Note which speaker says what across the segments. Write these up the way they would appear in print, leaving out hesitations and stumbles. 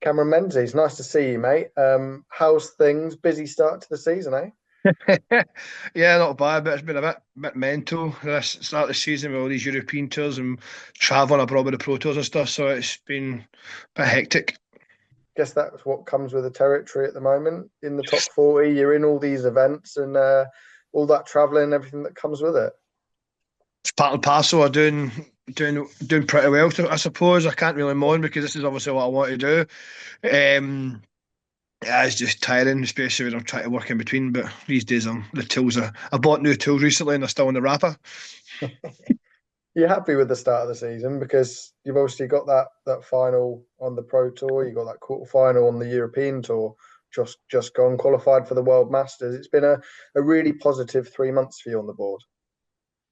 Speaker 1: Cameron Menzies, nice to see you, mate. How's things? Busy start to the season, eh?
Speaker 2: Yeah, not bad, but it's been a bit mental this start of the season with all these European tours and travelling abroad with the Pro Tours and stuff. So it's been a bit hectic.
Speaker 1: Guess that's what comes with the territory at the moment. In the top 40, you're in all these events and all that traveling and everything that comes with it.
Speaker 2: It's part and parcel of doing pretty well, I suppose. I can't really moan because this is obviously what I want to do. Yeah, it's just tiring, especially when I'm trying to work in between. But these days, the tools are. I bought new tools recently, and they're still in the wrapper.
Speaker 1: You're happy with the start of the season because you've obviously got that final on the Pro Tour, you got that quarter final on the European Tour, just gone, qualified for the World Masters. It's been a really positive 3 months for you on the board.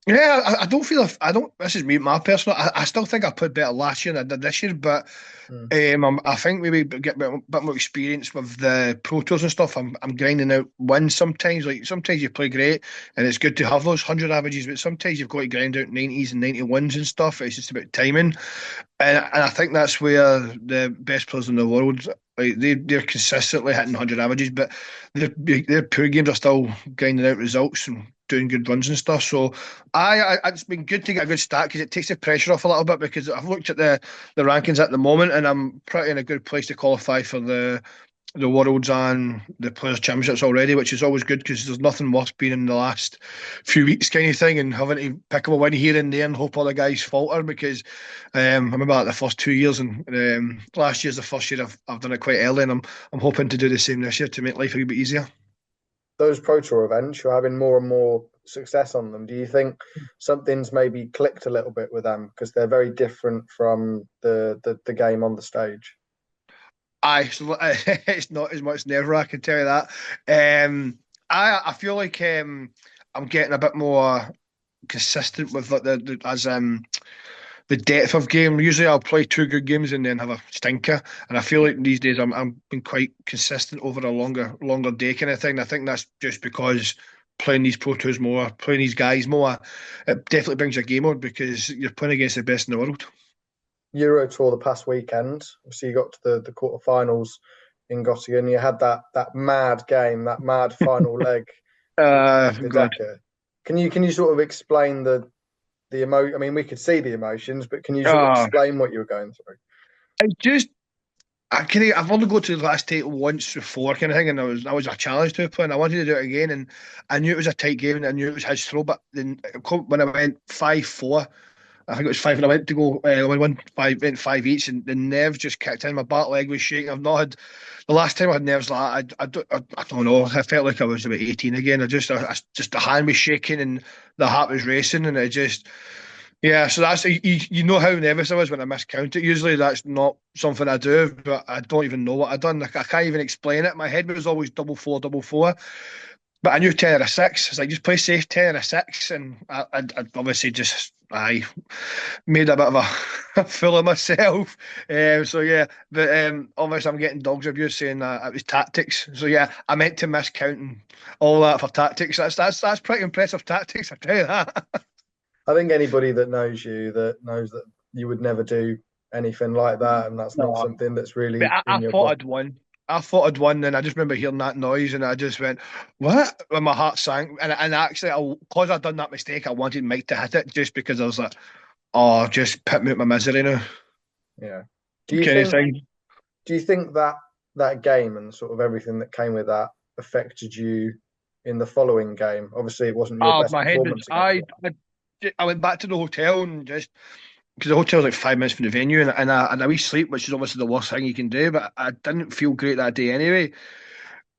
Speaker 2: Yeah, I don't feel I don't. This is me, my personal. I still think I played better last year than I did this year, but
Speaker 1: Mm.
Speaker 2: I think maybe get a bit more experience with the Pro Tours and stuff. I'm grinding out wins sometimes. Like sometimes you play great and it's good to have those 100 averages, but sometimes you've got to grind out 90s and 91s and stuff. It's just about timing, and I think that's where the best players in the world. Like they're consistently hitting 100 averages, but their poor games are still grinding out results and doing good runs and stuff. So it's been good to get a good start because it takes the pressure off a little bit because I've looked at the rankings at the moment and I'm pretty in a good place to qualify for the Worlds and the Players' Championships already, which is always good because there's nothing worse being in the last few weeks kind of thing and having to pick up a win here and there and hope other guys falter because I remember like the first 2 years and last year's the first year I've done it quite early and I'm hoping to do the same this year to make life a wee bit easier.
Speaker 1: Those Pro Tour events, you're having more and more success on them. Do you think something's maybe clicked a little bit with them because they're very different from the game on the stage?
Speaker 2: It's not as much never, I can tell you that. I feel like I'm getting a bit more consistent with like the depth of game. Usually I'll play two good games and then have a stinker. And I feel like these days I'm been quite consistent over a longer day kind of thing. I think that's just because playing these pro tours more, playing these guys more, it definitely brings your game on because you're playing against the best in the world.
Speaker 1: Euro Tour the past weekend. Obviously, you got to the quarterfinals in Gottingen. You had that mad game, that mad final leg against the
Speaker 2: God.
Speaker 1: Decker. Can you sort of explain the emo? I mean, we could see the emotions, but can you sort of
Speaker 2: Oh,
Speaker 1: explain what you were going through?
Speaker 2: I just I've only got to the last eight once before kind of thing, and that was a challenge to a play, and I wanted to do it again, and I knew it was a tight game, and I knew it was his throw, but then when I went 5-4, I think it was five, and I went to go when I went five each, and the nerves just kicked in. My back leg was shaking. I've not had the last time I had nerves like that. I don't know. I felt like I was about 18 again. Just the hand was shaking and the heart was racing, and it just yeah, so that's you know how nervous I was when I miscount it. Usually that's not something I do, but I don't even know what I done. Like, I can't even explain it. My head was always double four, double four. But I knew 10 or a six. It's like just play safe 10 or a six, and I obviously just I made a bit of a fool of myself. So yeah, but obviously I'm getting dogs reviews saying that it was tactics. So yeah, I meant to miscount and all that for tactics. That's pretty impressive tactics, I tell you that.
Speaker 1: I think anybody that knows you that knows that you would never do anything like that, and that's not
Speaker 2: No.
Speaker 1: something that's
Speaker 2: But
Speaker 1: really
Speaker 2: I
Speaker 1: in your
Speaker 2: thought
Speaker 1: blood.
Speaker 2: I'd won. I thought I'd won, and I just remember hearing that noise, and I just went, "What?" And my heart sank. And actually, because I'd done that mistake, I wanted Mike to hit it just because I was like, "Oh, just put me out my misery now,"
Speaker 1: Yeah. Do you
Speaker 2: kind of
Speaker 1: think
Speaker 2: thing.
Speaker 1: do you think that that game and sort of everything that came with that affected you in the following game? Obviously, it wasn't your
Speaker 2: Oh,
Speaker 1: best
Speaker 2: my head was.
Speaker 1: performance against them.
Speaker 2: I went back to the hotel and just because the hotel's like 5 minutes from the venue, and a wee sleep, which is obviously the worst thing you can do. But I didn't feel great that day anyway.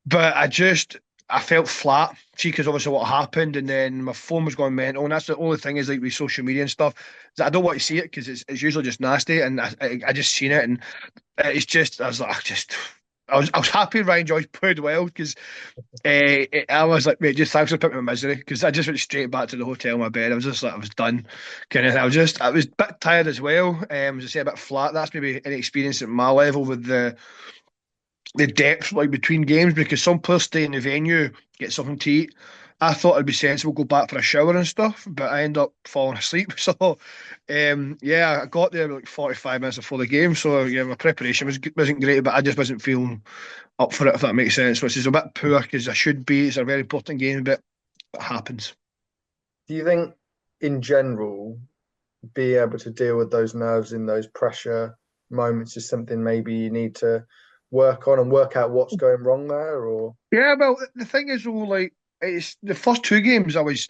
Speaker 2: But I felt flat. See, because obviously what happened, and then my phone was going mental, and that's the only thing is like with social media and stuff. Is that I don't want to see it because it's usually just nasty, and I just seen it, and it's just I was like I was happy Ryan Joyce played well because I was like, mate, just thanks for putting me in misery because I just went straight back to the hotel in my bed. I was just like, I was done. Kind of, I was a bit tired as well. As I say, a bit flat. That's maybe an experience at my level with the depth like between games because some players stay in the venue, get something to eat, I thought it'd be sensible to go back for a shower and stuff, but I end up falling asleep. So, yeah, I got there like 45 minutes before the game. So, yeah, my preparation wasn't great, but I just wasn't feeling up for it, if that makes sense, which is a bit poor because I should be. It's a very important game, but it happens.
Speaker 1: Do you think, in general, be able to deal with those nerves in those pressure moments is something maybe you need to work on and work out what's going wrong there? Or
Speaker 2: Yeah, well, the thing is, though, like, it's the first two games I always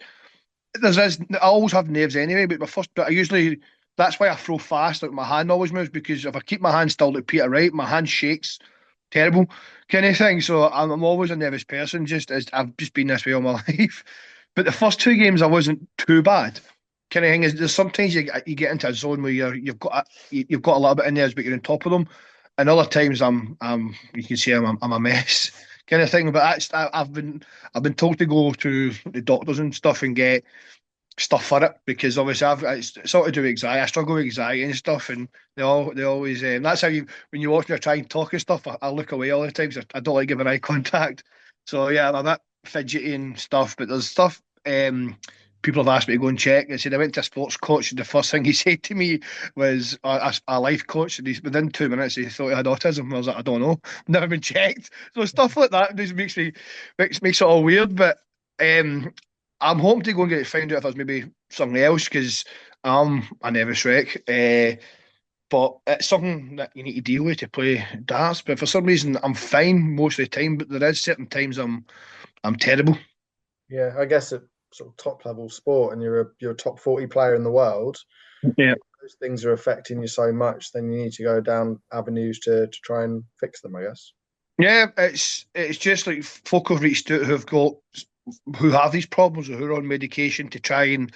Speaker 2: have nerves anyway, but I usually, that's why I throw fast, like my hand always moves, because if I keep my hand still like Peter Wright, my hand shakes terrible kind of thing. So I'm always a nervous person, just as I've just been this way all my life. But the first two games I wasn't too bad. Kind of thing is, there's sometimes you get into a zone where you've got a little bit of nerves, but you're on top of them, and other times I'm you can say I'm a mess kind of thing. But I've been told to go to the doctors and stuff and get stuff for it, because obviously it's sort of do with anxiety. I struggle with anxiety and stuff, and they always that's how you, when you watch me try and talk and stuff, I look away all the time 'cause I don't like giving eye contact. So yeah, I'm a bit fidgety and stuff, but there's stuff people have asked me to go and check. They said I went to a sports coach, and the first thing he said to me was a life coach, and he's within 2 minutes he thought he had autism. I was like, I don't know, never been checked. So stuff like that just makes it all weird, but. Um, I'm hoping to go and get it found out if there's maybe something else, because I'm a nervous wreck. But it's something that you need to deal with to play darts. But for some reason, I'm fine most of the time. But there is certain times I'm terrible.
Speaker 1: yeah, I guess at sort of top level sport and you're a top 40 player in the world,
Speaker 2: Yeah.
Speaker 1: those things are affecting you so much, then you need to go down avenues to try and fix them, I guess.
Speaker 2: Yeah, it's just like folk have reached out who have these problems or who are on medication to try and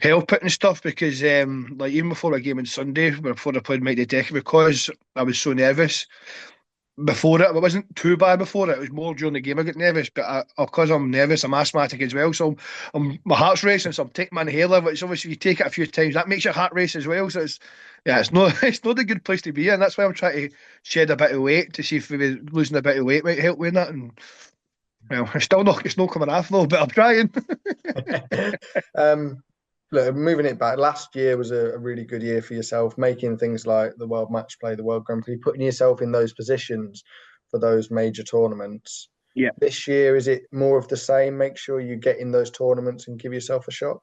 Speaker 2: help it and stuff, because like even before a game on Sunday, before I played Mighty Decker, because I was so nervous before it. It wasn't too bad before it. It was more during the game I get nervous. But because I'm nervous, I'm asthmatic as well. So my heart's racing. So I'm taking my inhaler, which obviously you take it a few times, that makes your heart race as well. So it's not it's not a good place to be in. That's why I'm trying to shed a bit of weight to see if maybe losing a bit of weight might help with that. And well, it's not coming off though, but I'm trying.
Speaker 1: um, Look, moving it back, last year was a really good year for yourself, making things like the World Matchplay, the World Grand Prix, putting yourself in those positions for those major tournaments.
Speaker 2: Yeah.
Speaker 1: This year, is it more of the same? Make sure you get in those tournaments and give yourself a shot.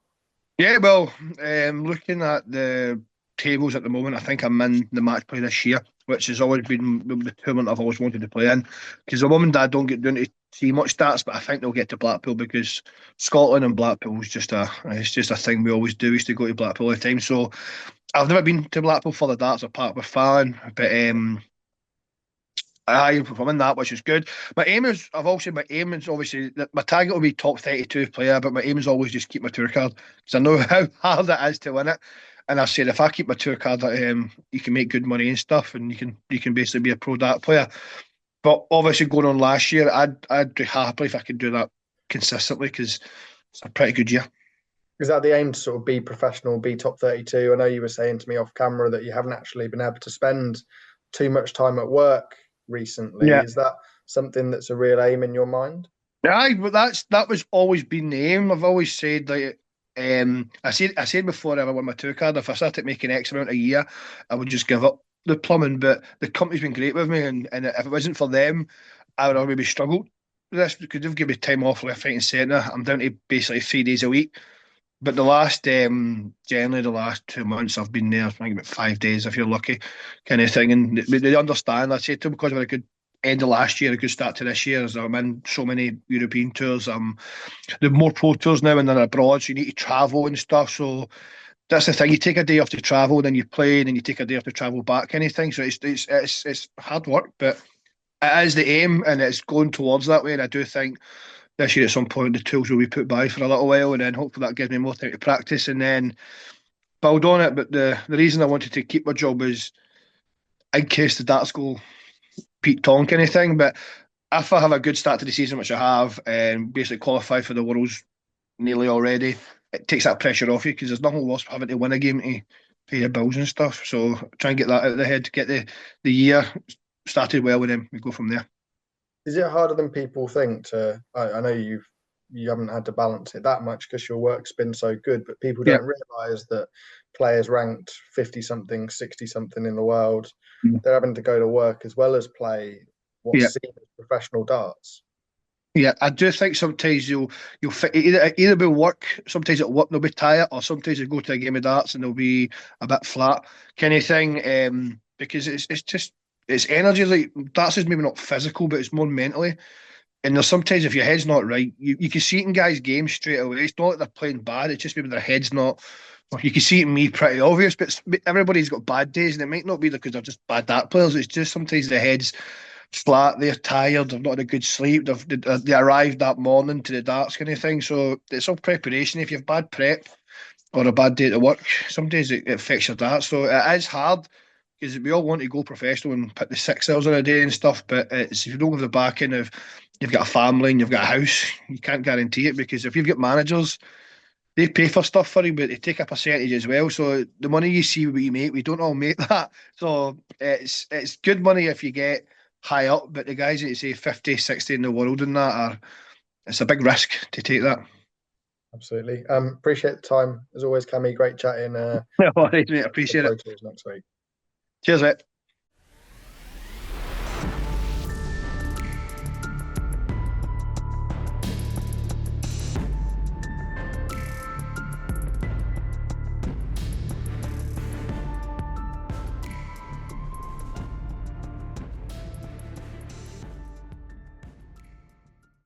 Speaker 2: Yeah, well, looking at the tables at the moment, I think I'm in the match play this year, which has always been the tournament I've always wanted to play in. Because the mum and dad don't get down to see much stats, but I think they'll get to Blackpool, because Scotland and Blackpool is just a thing we always do. We used to go to Blackpool all the time. So I've never been to Blackpool for the darts apart with Fallon, but I'm in that, which is good. My aim is obviously that my target will be top 32 player, but my aim is always just keep my tour card, because I know how hard it is to win it. And I said if I keep my tour card, you can make good money and stuff, and you can basically be a pro dart player. But obviously going on last year, I'd be happy if I could do that consistently, because it's a pretty good year.
Speaker 1: Is that the aim to sort of be professional, be top 32? I know you were saying to me off camera that you haven't actually been able to spend too much time at work recently.
Speaker 2: Yeah.
Speaker 1: Is that something that's a real aim in your mind?
Speaker 2: Aye, but that was always been the aim. I've always said like I said before I ever won my tour card, if I started making X amount a year, I would just give up the plumbing. But the company's been great with me, and if it wasn't for them, I would have maybe struggled with this, because they've given me time off left, right, and centre. I'm down to basically 3 days a week. But generally the last 2 months, I've been there, I think about 5 days if you're lucky, kind of thing. And they understand. I said to them, because of a good end of last year, a good start to this year, as I'm in so many European tours. There are more pro tours now and then abroad, so you need to travel and stuff. So that's the thing. You take a day off to travel, then you play, and then you take a day off to travel back, kind of thing. So it's hard work, but it is the aim, and it's going towards that way. And I do think this year at some point the tools will be put by for a little while, and then hopefully that gives me more time to practice and then build on it. But the reason I wanted to keep my job is in case the darts go Pete Tong kind of thing. But if I have a good start to the season, which I have, and basically qualify for the Worlds nearly already, it takes that pressure off you, because there's nothing worse having to win a game to pay your bills and stuff. So try and get that out of the head, get the year started well, and then we go from there.
Speaker 1: Is it harder than people think to? I know you haven't had to balance it that much because your work's been so good. But people
Speaker 2: Yeah.
Speaker 1: don't realise that players ranked 50 something, 60 something in the world, they're having to go to work as well as play
Speaker 2: Yeah.
Speaker 1: what's seen as professional darts.
Speaker 2: Yeah, I do think sometimes you'll fit either be work. Sometimes at work they'll be tired, or sometimes you go to a game of darts and they'll be a bit flat, kind of thing. Because it's just it's energy. Like darts is maybe not physical, but it's more mentally. And there's sometimes if your head's not right, you can see it in guys' games straight away. It's not like they're playing bad. It's just maybe their head's not. Well, you can see it in me pretty obvious, but everybody's got bad days, and it might not be because they're just bad dart players. It's just sometimes the head's flat, they're tired, they've not had a good sleep, they arrived that morning to the darts kind of thing. So it's all preparation. If you have bad prep or a bad day to work, some days it affects your darts. So it is hard because we all want to go professional and put the 6 hours in a day and stuff. But it's, if you don't have the backing of you've got a family and you've got a house, you can't guarantee it because if you've got managers, they pay for stuff for you, but they take a percentage as well. So the money you see what you make, we don't all make that. So it's good money if you get high up, but the guys that you say 50, 60 in the world and that are it's a big risk to take that.
Speaker 1: Absolutely. Appreciate the time as always, Cammy. Great chatting.
Speaker 2: No worries, mate.
Speaker 1: The
Speaker 2: Appreciate it.
Speaker 1: Pro Tours next week.
Speaker 2: Cheers, mate.